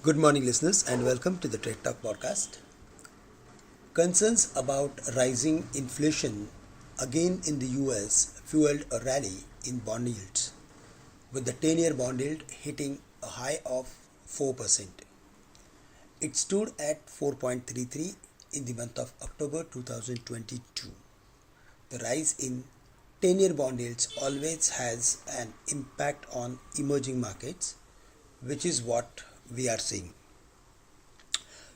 Good morning, listeners, and welcome to the Trade Talk podcast. Concerns about rising inflation again in the US fueled a rally in bond yields, with the 10-year bond yield hitting a high of 4%. It stood at 4.33 in the month of October 2022. The rise in 10-year bond yields always has an impact on emerging markets, which is what we are seeing.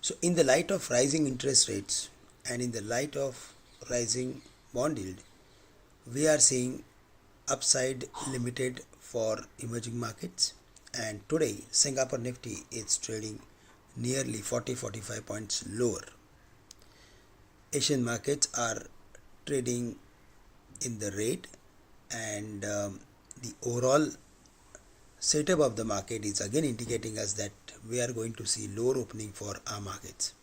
So, in the light of rising interest rates and in the light of rising bond yield, we are seeing upside limited for emerging markets. And today, Singapore Nifty is trading nearly 45 points lower. Asian markets are trading in the red, and the overall setup of the market is again indicating us that we are going to see lower opening for our markets.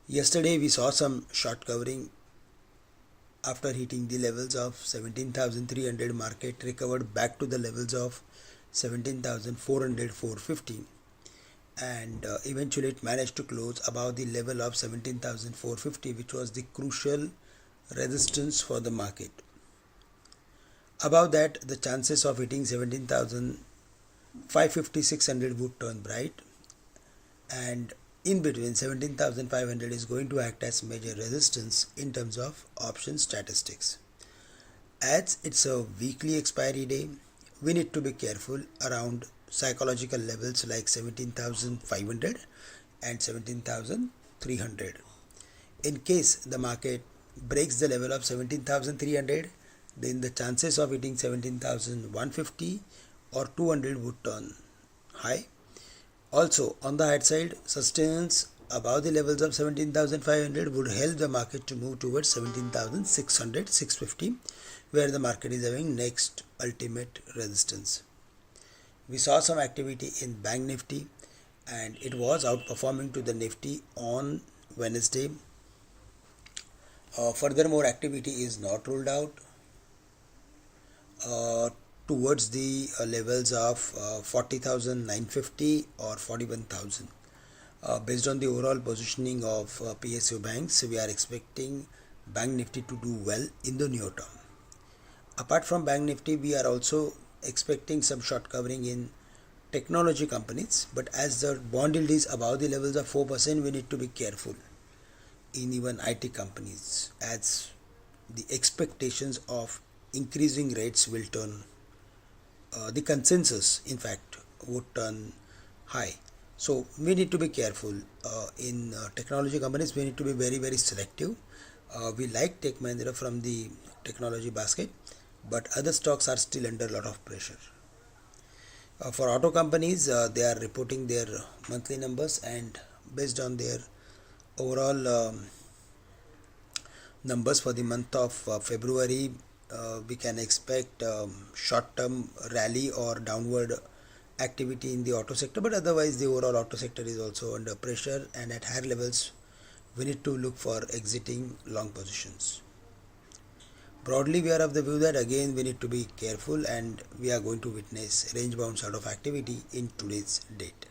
Yesterday we saw some short covering after hitting the levels of 17,300. Market recovered back to the levels of 17,400, 450, and eventually it managed to close above the level of 17,450, which was the crucial resistance for the market. Above that, the chances of hitting 17,550, 600 would turn bright, and in between 17,500 is going to act as major resistance in terms of option statistics. As it's a weekly expiry day, we need to be careful around psychological levels like 17,500 and 17,300. In case the market breaks the level of 17,300, then the chances of hitting 17,150 or 200 would turn high. Also, on the high side, sustenance above the levels of 17,500 would help the market to move towards 17,600, 650, where the market is having next ultimate resistance. We saw some activity in Bank Nifty, and it was outperforming to the Nifty on Wednesday. Furthermore, activity is not ruled out towards the levels of 40,950 or 41,000. Based on the overall positioning of PSU banks, we are expecting Bank Nifty to do well in the near term. Apart from Bank Nifty, we are also expecting some short covering in technology companies, but as the bond yield is above the levels of 4%, we need to be careful in even IT companies, as the expectations of increasing rates will turn, the consensus in fact would turn high. So we need to be careful in technology companies. We need to be very selective. We like Tech Mahindra from the technology basket, but other stocks are still under a lot of pressure. For auto companies, they are reporting their monthly numbers, and based on their overall numbers for the month of February, we can expect short-term rally or downward activity in the auto sector, but otherwise the overall auto sector is also under pressure, and at higher levels we need to look for exiting long positions. Broadly, we are of the view that again we need to be careful, and we are going to witness range bound sort of activity in today's date.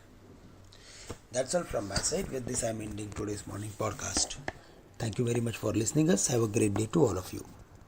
That's all from my side. With this, I am ending today's morning podcast. Thank you very much for listening us. Have a great day to all of you.